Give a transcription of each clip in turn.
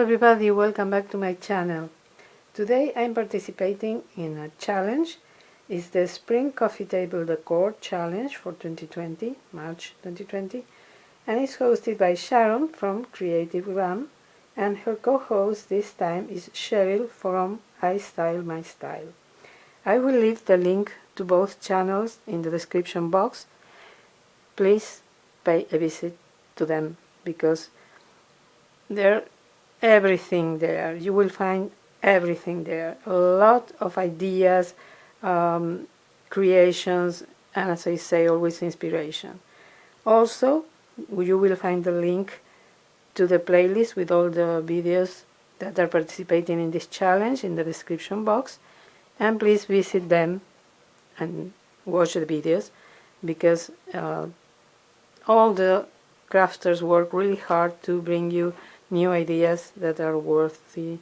everybody, welcome back to my channel. Today I'm participating in a challenge. It's the Spring Coffee Table Decor Challenge for 2020, March 2020, and it's hosted by Sharon from Creative GLAM, and her co-host this time is Sheryl from I Style My Style. I will leave the link to both channels in the description box. Please pay a visit to them because they're everything there. You will find everything there. A lot of ideas, creations, and as I say, always inspiration. Also, you will find the link to the playlist with all the videos that are participating in this challenge in the description box. And please visit them and watch the videos because all the crafters work really hard to bring you new ideas that are worthy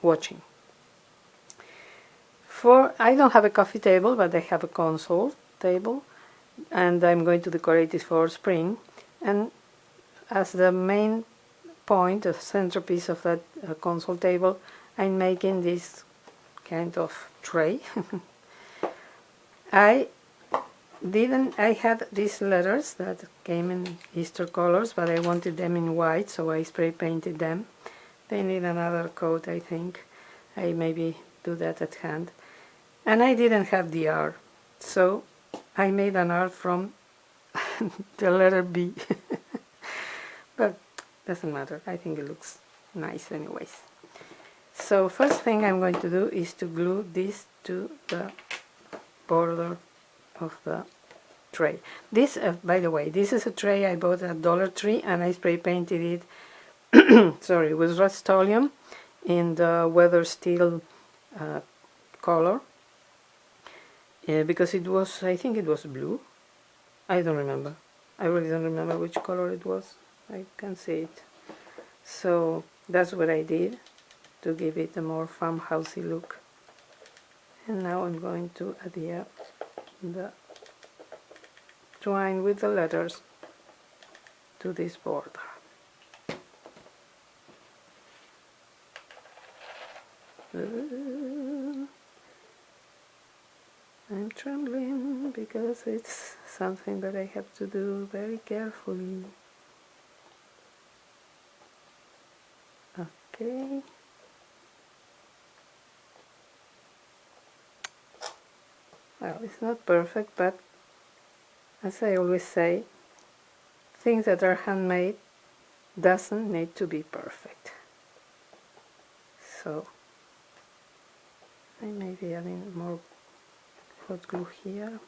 watching. I don't have a coffee table, but I have a console table, and I'm going to decorate it for spring. And as the main point, the centerpiece of that console table, I'm making this kind of tray. I had these letters that came in Easter colors, but I wanted them in white, so I spray painted them. They need another coat, I think. I maybe do that at hand. And I didn't have the R, so I made an R from the letter B. But doesn't matter, I think it looks nice anyways. So first thing I'm going to do is to glue this to the border of the tray. This, by the way, this is a tray I bought at Dollar Tree, and I spray painted it sorry, with Rust-Oleum in the weather steel color because it was, I think it was blue. I don't remember. I really don't remember which color it was. I can see it. So that's what I did to give it a more farmhousey look. And now I'm going to adhere the twine with the letters to this border. I'm trembling because it's something that I have to do very carefully. Okay. Well, it's not perfect, but as I always say, things that are handmade doesn't need to be perfect. So I may be adding more hot glue here,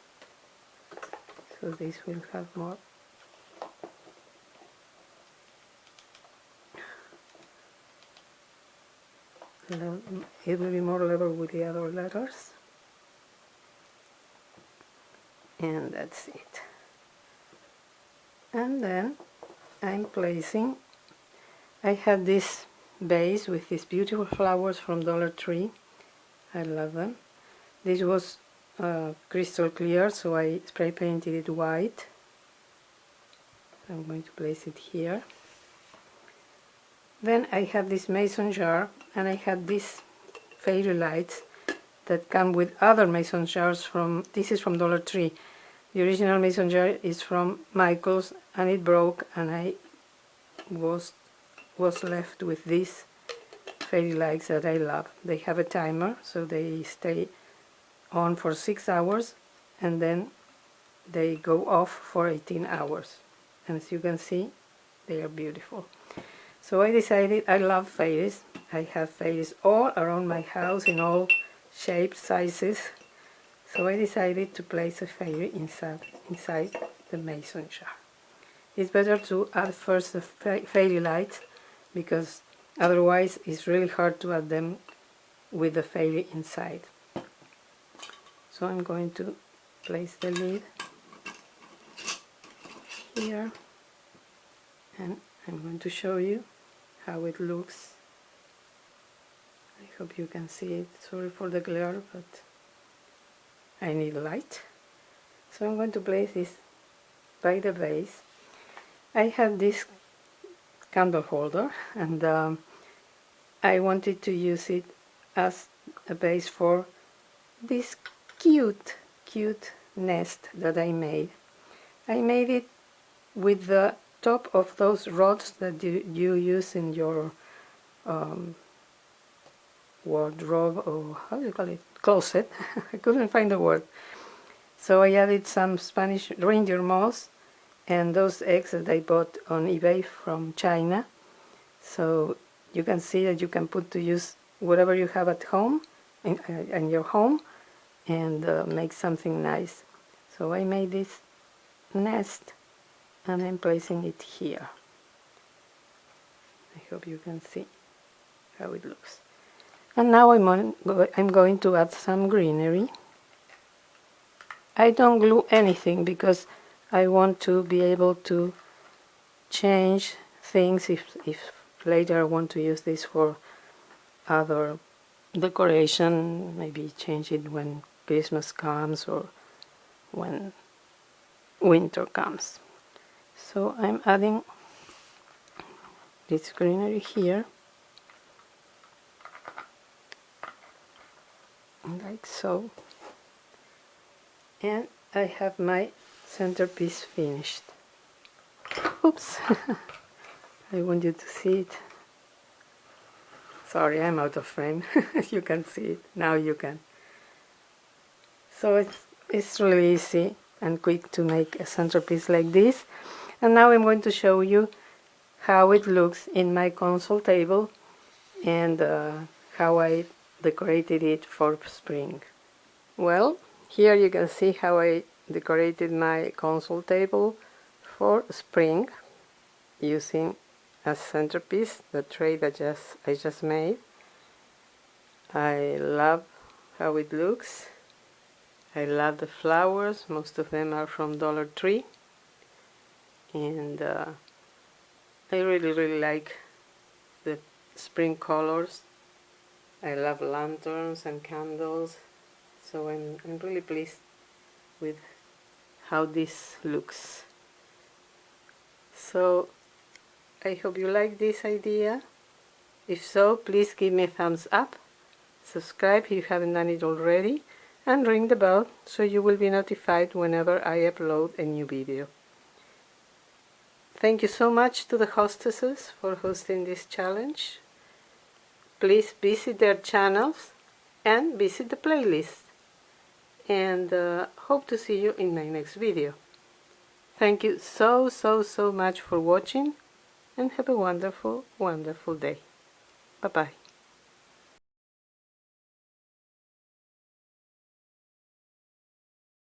so this will have more. It will be more level with the other letters. And that's it. And then I'm placing, I had this vase with these beautiful flowers from Dollar Tree. I love them. This was crystal clear, so I spray painted it white. I'm going to place it here. Then I have this mason jar, and I had these fairy lights that come with other mason jars from, this is from Dollar Tree. The original mason jar is from Michael's, and it broke, and I was left with these fairy lights that I love. They have a timer, so they stay on for 6 hours, and then they go off for 18 hours. And as you can see, they are beautiful. So I decided, I love fairies. I have fairies all around my house in all shapes, sizes. So I decided to place a fairy inside the mason jar. It's better to add first the fairy lights because otherwise it's really hard to add them with the fairy inside. So I'm going to place the lid here, and I'm going to show you how it looks. I hope you can see it. Sorry for the glare, but I need light. So I'm going to place this by the vase. I have this candle holder, and I wanted to use it as a base for this cute nest that I made. I made it with the top of those rods that you use in your wardrobe, or how do you call it, closet. I couldn't find the word. So I added some Spanish reindeer moss and those eggs that I bought on eBay from China. So you can see that you can put to use whatever you have at home, in your home, and make something nice. So I made this nest and I'm placing it here. I hope you can see how it looks. And now I'm going to add some greenery. I don't glue anything because I want to be able to change things if later I want to use this for other decoration, maybe change it when Christmas comes or when winter comes. So I'm adding this greenery here, like so, and I have my centerpiece finished. Oops. I want you to see it. Sorry, I'm out of frame. You can see it. Now you can. So it's really easy and quick to make a centerpiece like this. And now I'm going to show you how it looks in my console table and how I decorated it for spring. Well, here you can see how I decorated my console table for spring using as centerpiece the tray that I just made. I love how it looks. I love the flowers. Most of them are from Dollar Tree, and I really like the spring colors. I love lanterns and candles, so I'm really pleased with how this looks. So I hope you like this idea. If so, please give me a thumbs up, subscribe if you haven't done it already, and ring the bell so you will be notified whenever I upload a new video. Thank you so much to the hostesses for hosting this challenge. Please visit their channels and visit the playlist, and hope to see you in my next video. Thank you so much for watching, and have a wonderful day. Bye bye.